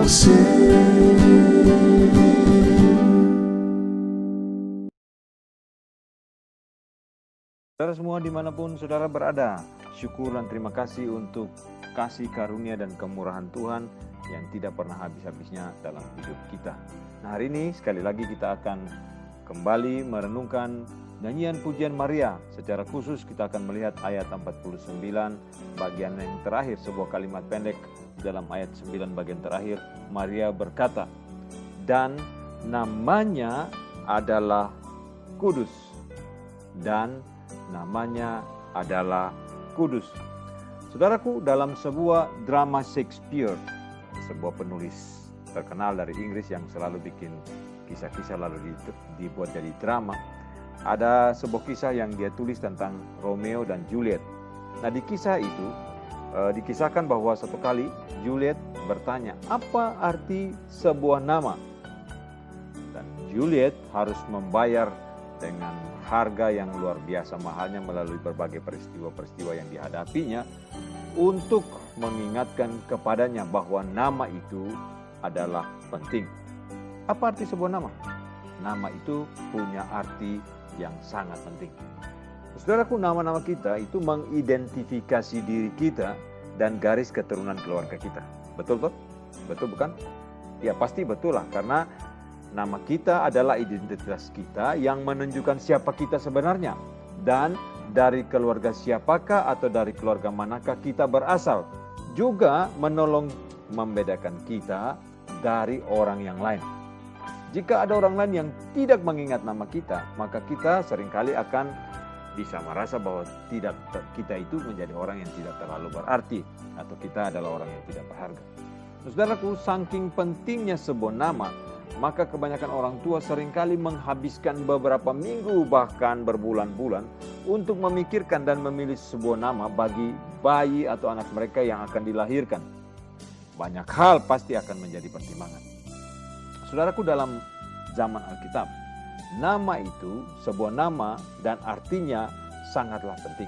kasih. Saudara semua dimanapun saudara berada, syukur dan terima kasih untuk kasih karunia dan kemurahan Tuhan yang tidak pernah habis-habisnya dalam hidup kita. Nah, hari ini sekali lagi kita akan kembali merenungkan nyanyian pujian Maria. Secara khusus kita akan melihat ayat 49 bagian yang terakhir, sebuah kalimat pendek dalam ayat 9 bagian terakhir. Maria berkata, dan namanya adalah Kudus. Dan namanya adalah Kudus. Saudaraku, dalam sebuah drama Shakespeare, sebuah penulis terkenal dari Inggris yang selalu bikin kisah-kisah lalu dibuat jadi drama, ada sebuah kisah yang dia tulis tentang Romeo dan Juliet. Nah, di kisah itu dikisahkan bahwa satu kali Juliet bertanya, apa arti sebuah nama? Dan Juliet harus membayar dengan harga yang luar biasa mahalnya melalui berbagai peristiwa-peristiwa yang dihadapinya untuk mengingatkan kepadanya bahwa nama itu adalah penting. Apa arti sebuah nama? Nama itu punya arti yang sangat penting. Saudaraku, nama-nama kita itu mengidentifikasi diri kita dan garis keturunan keluarga kita. Betul toh? Betul bukan? Ya pasti betul lah, karena nama kita adalah identitas kita yang menunjukkan siapa kita sebenarnya. Dan dari keluarga siapakah atau dari keluarga manakah kita berasal. Juga menolong membedakan kita dari orang yang lain. Jika ada orang lain yang tidak mengingat nama kita, maka kita seringkali akan bisa merasa bahwa kita itu menjadi orang yang tidak terlalu berarti. Atau kita adalah orang yang tidak berharga. Saudaraku, saking pentingnya sebuah nama, maka kebanyakan orang tua seringkali menghabiskan beberapa minggu bahkan berbulan-bulan untuk memikirkan dan memilih sebuah nama bagi bayi atau anak mereka yang akan dilahirkan. Banyak hal pasti akan menjadi pertimbangan. Saudaraku, dalam zaman Alkitab, nama itu, sebuah nama dan artinya sangatlah penting.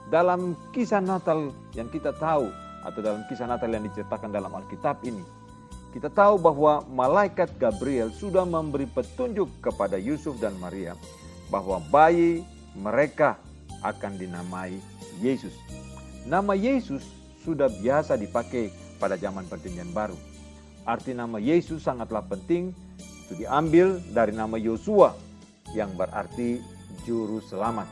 Dalam kisah Natal yang kita tahu atau dalam kisah Natal yang diceritakan dalam Alkitab ini, kita tahu bahwa malaikat Gabriel sudah memberi petunjuk kepada Yusuf dan Maria bahwa bayi mereka akan dinamai Yesus. Nama Yesus sudah biasa dipakai pada zaman Perjanjian Baru. Arti nama Yesus sangatlah penting, itu diambil dari nama Yosua yang berarti juru selamat.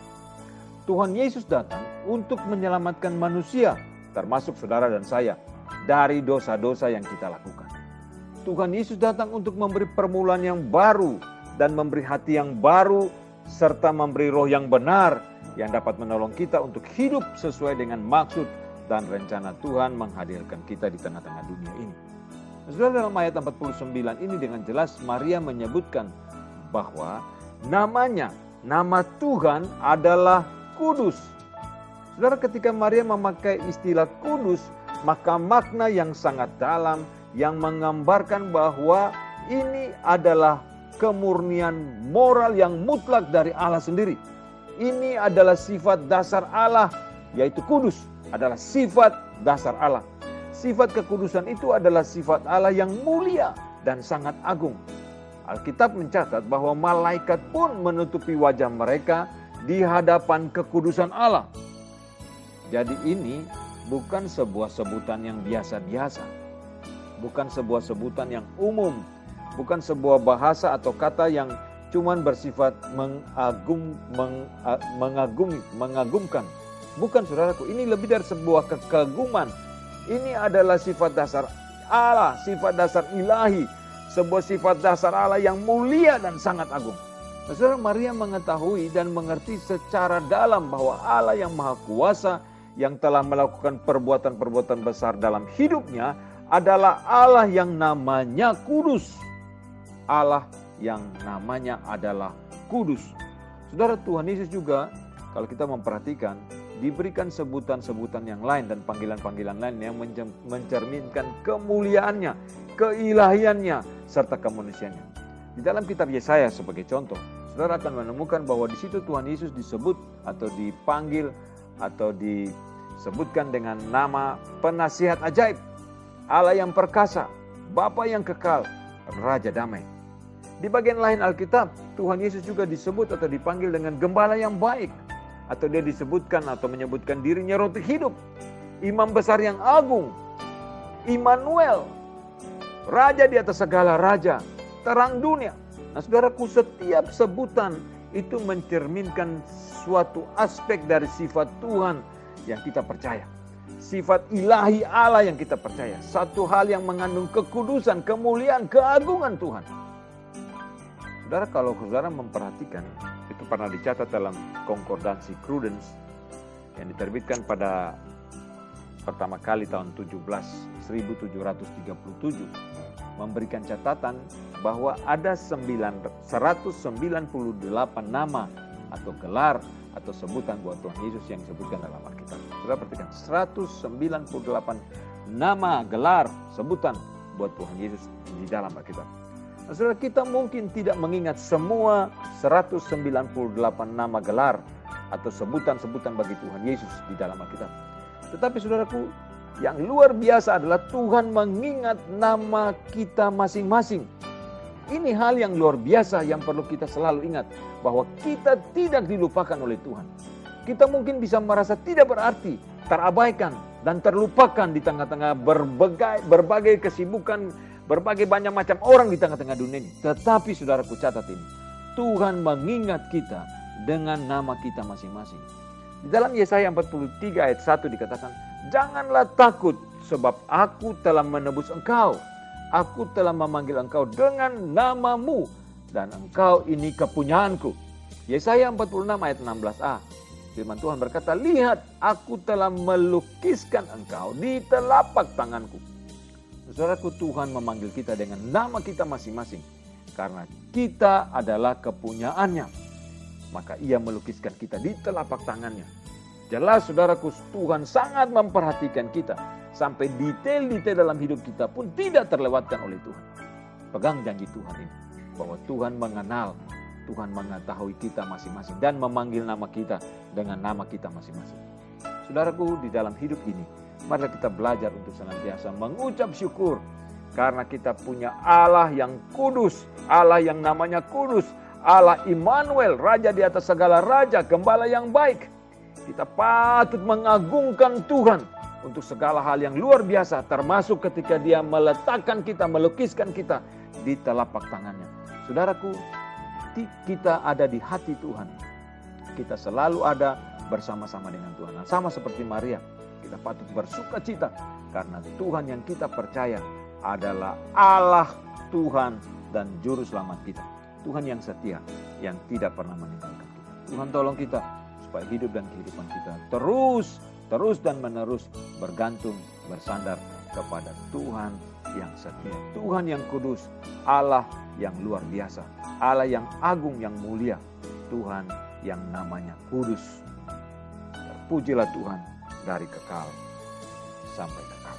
Tuhan Yesus datang untuk menyelamatkan manusia, termasuk saudara dan saya, dari dosa-dosa yang kita lakukan. Tuhan Yesus datang untuk memberi permulaan yang baru dan memberi hati yang baru serta memberi roh yang benar yang dapat menolong kita untuk hidup sesuai dengan maksud dan rencana Tuhan menghadirkan kita di tengah-tengah dunia ini. Saudara, dalam ayat 49 ini dengan jelas Maria menyebutkan bahwa namanya, nama Tuhan adalah Kudus. Saudara, ketika Maria memakai istilah kudus, maka makna yang sangat dalam yang menggambarkan bahwa ini adalah kemurnian moral yang mutlak dari Allah sendiri. Ini adalah sifat dasar Allah, yaitu kudus, adalah sifat dasar Allah. Sifat kekudusan itu adalah sifat Allah yang mulia dan sangat agung. Alkitab mencatat bahwa malaikat pun menutupi wajah mereka di hadapan kekudusan Allah. Jadi ini bukan sebuah sebutan yang biasa-biasa. Bukan sebuah sebutan yang umum, bukan sebuah bahasa atau kata yang cuman bersifat mengagumkan. Bukan, saudaraku, ini lebih dari sebuah kekaguman. Ini adalah sifat dasar Allah, sifat dasar ilahi, sebuah sifat dasar Allah yang mulia dan sangat agung. Nah, saudara, Maria mengetahui dan mengerti secara dalam bahwa Allah yang Maha Kuasa yang telah melakukan perbuatan-perbuatan besar dalam hidupnya adalah Allah yang namanya Kudus. Allah yang namanya adalah Kudus. Saudara, Tuhan Yesus juga kalau kita memperhatikan diberikan sebutan-sebutan yang lain dan panggilan-panggilan lain yang mencerminkan kemuliaannya, keilahiannya, serta kemanusiaannya. Di dalam kitab Yesaya sebagai contoh, saudara akan menemukan bahwa di situ Tuhan Yesus disebut atau dipanggil atau disebutkan dengan nama penasihat ajaib, Allah yang perkasa, Bapa yang kekal, Raja damai. Di bagian lain Alkitab, Tuhan Yesus juga disebut atau dipanggil dengan Gembala yang baik. Atau dia disebutkan atau menyebutkan dirinya roti hidup, Imam besar yang agung, Immanuel, Raja di atas segala raja, terang dunia. Nah saudaraku, setiap sebutan itu mencerminkan suatu aspek dari sifat Tuhan yang kita percaya. Sifat ilahi Allah yang kita percaya. Satu hal yang mengandung kekudusan, kemuliaan, keagungan Tuhan. Saudara, kalau saudara memperhatikan, itu pernah dicatat dalam konkordansi Crudens yang diterbitkan pada pertama kali tahun 1737, memberikan catatan bahwa ada 198 nama atau gelar atau sebutan buat Tuhan Yesus yang disebutkan dalam Alkitab. Saudara perhatikan, 198 nama, gelar, sebutan buat Tuhan Yesus di dalam Alkitab. Nah, saudara, kita mungkin tidak mengingat semua 198 nama gelar atau sebutan-sebutan bagi Tuhan Yesus di dalam Alkitab. Tetapi saudaraku, yang luar biasa adalah Tuhan mengingat nama kita masing-masing. Ini hal yang luar biasa yang perlu kita selalu ingat, bahwa kita tidak dilupakan oleh Tuhan. Kita mungkin bisa merasa tidak berarti, terabaikan, dan terlupakan di tengah-tengah berbagai kesibukan, berbagai banyak macam orang di tengah-tengah dunia ini. Tetapi saudaraku, catat ini, Tuhan mengingat kita dengan nama kita masing-masing. Di dalam Yesaya 43 ayat 1 dikatakan, "Janganlah takut, sebab aku telah menebus engkau. Aku telah memanggil engkau dengan namamu, dan engkau ini kepunyaanku." Yesaya 46 ayat 16a. Firman Tuhan berkata, "Lihat, aku telah melukiskan engkau di telapak tanganku." Saudaraku, Tuhan memanggil kita dengan nama kita masing-masing. Karena kita adalah kepunyaannya, maka ia melukiskan kita di telapak tangannya. Jelas saudaraku, Tuhan sangat memperhatikan kita. Sampai detail-detail dalam hidup kita pun tidak terlewatkan oleh Tuhan. Pegang janji Tuhan ini, bahwa Tuhan mengenal, Tuhan mengetahui kita masing-masing, dan memanggil nama kita dengan nama kita masing-masing. Saudaraku, di dalam hidup ini, marilah kita belajar untuk senantiasa mengucap syukur. Karena kita punya Allah yang kudus, Allah yang namanya kudus, Allah Immanuel, Raja di atas segala raja, Gembala yang baik. Kita patut mengagungkan Tuhan untuk segala hal yang luar biasa, termasuk ketika Dia meletakkan kita, melukiskan kita di telapak tangannya. Saudaraku, kita ada di hati Tuhan. Kita selalu ada bersama-sama dengan Tuhan. Nah, sama seperti Maria, kita patut bersuka cita karena Tuhan yang kita percaya adalah Allah, Tuhan, dan Juru Selamat kita. Tuhan yang setia, yang tidak pernah meninggalkan kita. Tuhan tolong kita supaya hidup dan kehidupan kita terus dan menerus bergantung, bersandar kepada Tuhan yang setia, Tuhan yang kudus, Allah yang luar biasa, Allah yang agung, yang mulia, Tuhan yang namanya kudus. Terpujilah Tuhan dari kekal sampai kekal.